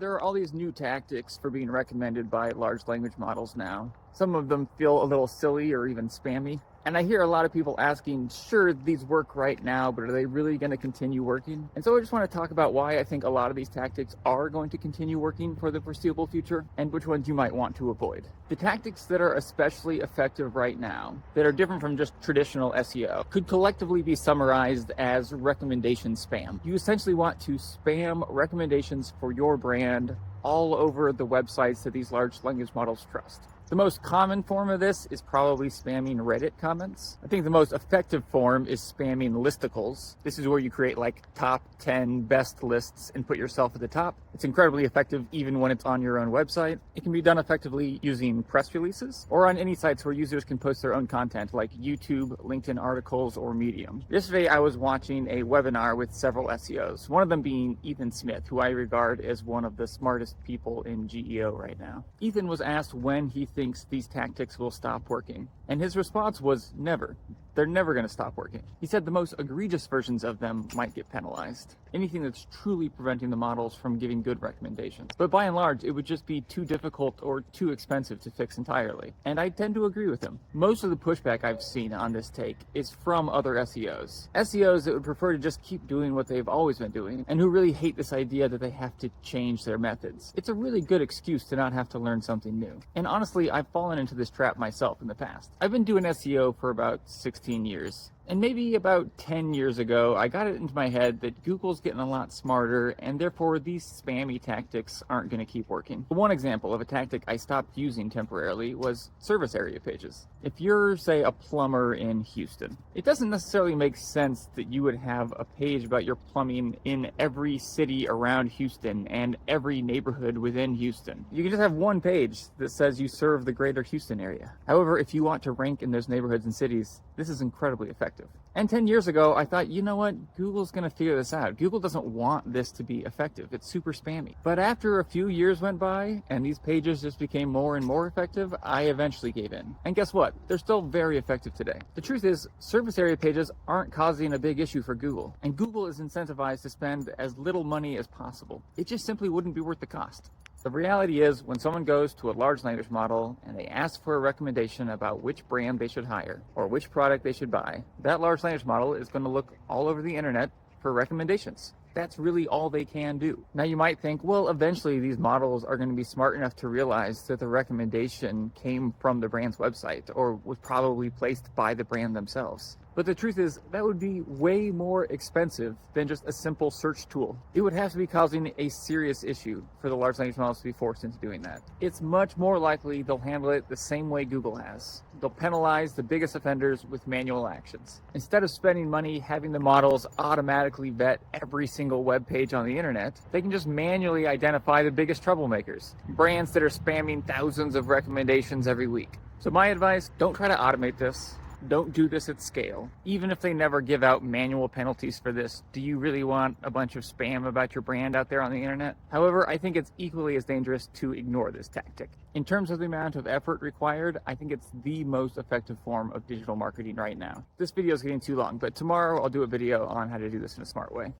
There are all these new tactics for being recommended by large language models now. Some of them feel a little silly or even spammy. And I hear a lot of people asking, sure, these work right now, but are they really going to continue working? And so I just want to talk about why I think a lot of these tactics are going to continue working for the foreseeable future and which ones you might want to avoid. The tactics that are especially effective right now, that are different from just traditional SEO, could collectively be summarized as recommendation spam. You essentially want to spam recommendations for your brand all over the websites that these large language models trust. The most common form of this is probably spamming Reddit comments. I think the most effective form is spamming listicles. This is where you create like top 10 best lists and put yourself at the top. It's incredibly effective even when it's on your own website. It can be done effectively using press releases or on any sites where users can post their own content like YouTube, LinkedIn articles, or Medium. Yesterday I was watching a webinar with several SEOs, one of them being Ethan Smith, who I regard as one of the smartest people in GEO right now. Ethan was asked when he thinks these tactics will stop working, and his response was never. They're never going to stop working. He said the most egregious versions of them might get penalized. Anything that's truly preventing the models from giving good recommendations. But by and large, it would just be too difficult or too expensive to fix entirely. And I tend to agree with him. Most of the pushback I've seen on this take is from other SEOs. SEOs that would prefer to just keep doing what they've always been doing, and who really hate this idea that they have to change their methods. It's a really good excuse to not have to learn something new. And honestly, I've fallen into this trap myself in the past. I've been doing SEO for about 16 years. And maybe about 10 years ago, I got it into my head that Google's getting a lot smarter, and therefore these spammy tactics aren't going to keep working. One example of a tactic I stopped using temporarily was service area pages. If you're, say, a plumber in Houston, it doesn't necessarily make sense that you would have a page about your plumbing in every city around Houston and every neighborhood within Houston. You can just have one page that says you serve the greater Houston area. However, if you want to rank in those neighborhoods and cities, this is incredibly effective. And 10 years ago, I thought, you know what? Google's going to figure this out. Google doesn't want this to be effective. It's super spammy. But after a few years went by and these pages just became more and more effective, I eventually gave in. And guess what? They're still very effective today. The truth is, service area pages aren't causing a big issue for Google. And Google is incentivized to spend as little money as possible. It just simply wouldn't be worth the cost. The reality is, when someone goes to a large language model and they ask for a recommendation about which brand they should hire or which product they should buy, that large language model is going to look all over the internet for recommendations. That's really all they can do. Now you might think, well, eventually these models are going to be smart enough to realize that the recommendation came from the brand's website or was probably placed by the brand themselves. But the truth is, that would be way more expensive than just a simple search tool. It would have to be causing a serious issue for the large language models to be forced into doing that. It's much more likely they'll handle it the same way Google has. They'll penalize the biggest offenders with manual actions. Instead of spending money having the models automatically vet every single web page on the internet, they can just manually identify the biggest troublemakers, brands that are spamming thousands of recommendations every week. So my advice, don't try to automate this. Don't do this at scale. Even if they never give out manual penalties for this, do you really want a bunch of spam about your brand out there on the internet? However, I think it's equally as dangerous to ignore this tactic. In terms of the amount of effort required, I think it's the most effective form of digital marketing right now. This video is getting too long, but tomorrow I'll do a video on how to do this in a smart way.